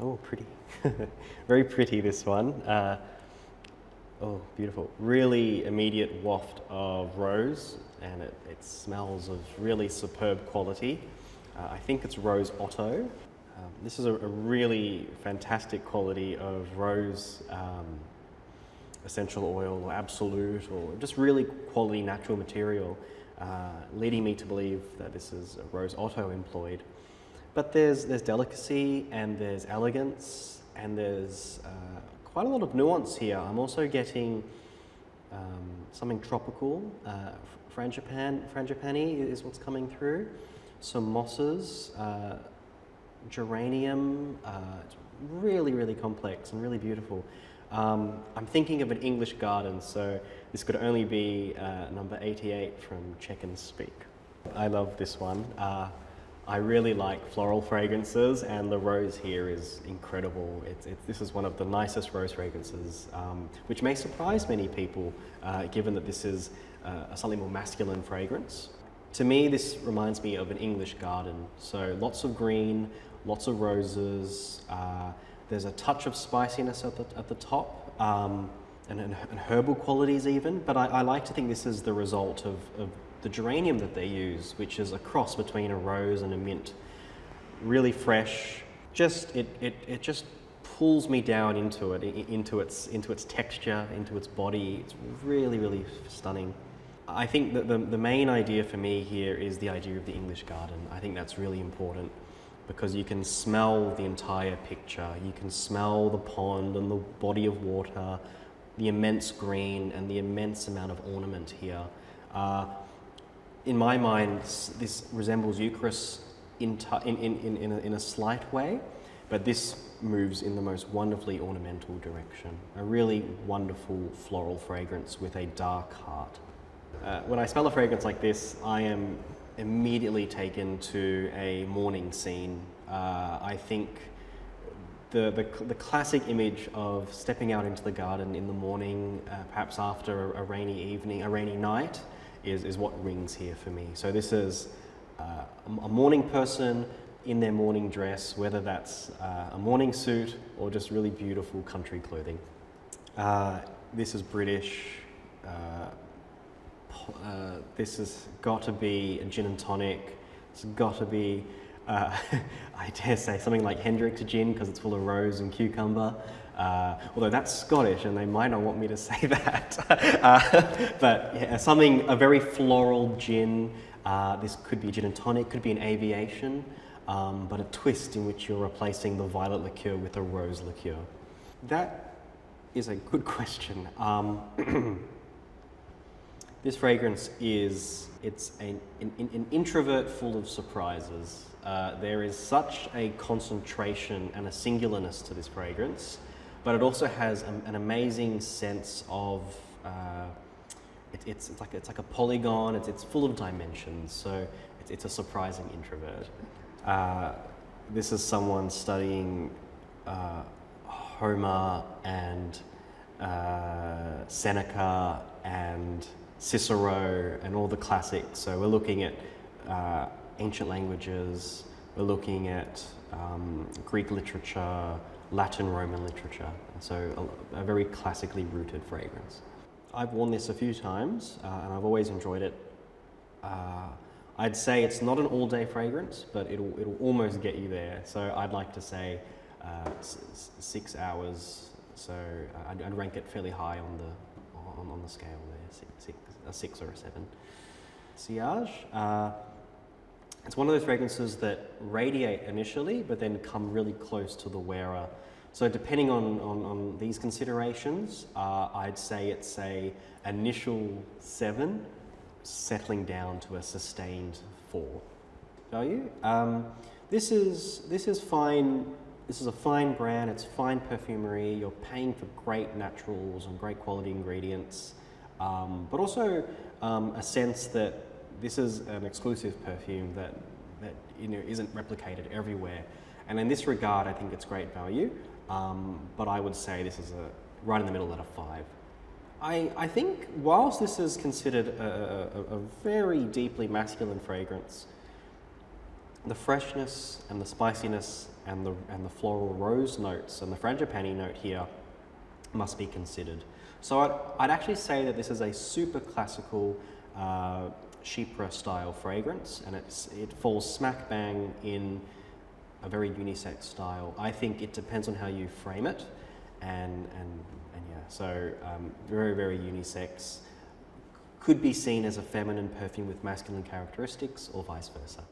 Oh, pretty. Very pretty, this one. Oh, beautiful. Really immediate waft of rose, and it smells of really superb quality. I think it's Rose Otto. This is a really fantastic quality of rose essential oil or absolute, or just really quality natural material, leading me to believe that this is a Rose Otto employed. But there's delicacy and there's elegance and there's quite a lot of nuance here. I'm also getting something tropical. Frangipani is what's coming through. Some mosses, geranium. It's really, really complex and really beautiful. I'm thinking of an English garden, so this could only be number 88 from Czech Speake. I love this one. I really like floral fragrances, and the rose here is incredible. This is one of the nicest rose fragrances, which may surprise many people, given that this is a slightly more masculine fragrance. To me, this reminds me of an English garden. So lots of green, lots of roses. There's a touch of spiciness at the top, and herbal qualities even. But I like to think this is the result of the geranium that they use, which is a cross between a rose and a mint. Really fresh. It just pulls me down into it, into its texture, into its body. It's really, really stunning. I think that the main idea for me here is the idea of the English garden. I think that's really important because you can smell the entire picture. You can smell the pond and the body of water, the immense green and the immense amount of ornament here. In my mind, this resembles Eucharist in a slight way, but this moves in the most wonderfully ornamental direction. A really wonderful floral fragrance with a dark heart. When I smell a fragrance like this, I am immediately taken to a morning scene. I think the classic image of stepping out into the garden in the morning, perhaps after a rainy evening, a rainy night, is what rings here for me. So this is a morning person in their morning dress, whether that's a morning suit or just really beautiful country clothing. This is British. This has got to be a gin and tonic. It's got to be, I dare say, something like Hendrick's gin because it's full of rose and cucumber. Although that's Scottish and they might not want me to say that. But yeah, a very floral gin. This could be gin and tonic, could be an aviation, but a twist in which you're replacing the violet liqueur with a rose liqueur. That is a good question. This fragrance it's an introvert full of surprises. There is such a concentration and a singularness to this fragrance, but it also has an amazing sense of, it's like a polygon, it's full of dimensions, so it's a surprising introvert. This is someone studying Homer and Seneca and Cicero and all the classics. So we're looking at ancient languages, we're looking at Greek literature, Latin Roman literature. So a very classically rooted fragrance. I've worn this a few times and I've always enjoyed it. I'd say it's not an all-day fragrance, but it'll almost get you there. So I'd like to say 6 hours. So I'd rank it fairly high on the scale there, a 6 or a 7. Sillage. It's one of those fragrances that radiate initially, but then come really close to the wearer. So depending on these considerations, I'd say it's a initial 7, settling down to a sustained 4 value. This is fine. This is a fine brand. It's fine perfumery. You're paying for great naturals and great quality ingredients, but also a sense that this is an exclusive perfume that isn't replicated everywhere. And in this regard, I think it's great value. But I would say this is right in the middle at a 5. I think whilst this is considered a very deeply masculine fragrance, the freshness and the spiciness and the floral rose notes and the frangipani note here must be considered. So I'd actually say that this is a super classical Chypre style fragrance, and it falls smack bang in a very unisex style. I think it depends on how you frame it, and yeah, so very, very unisex. Could be seen as a feminine perfume with masculine characteristics, or vice versa.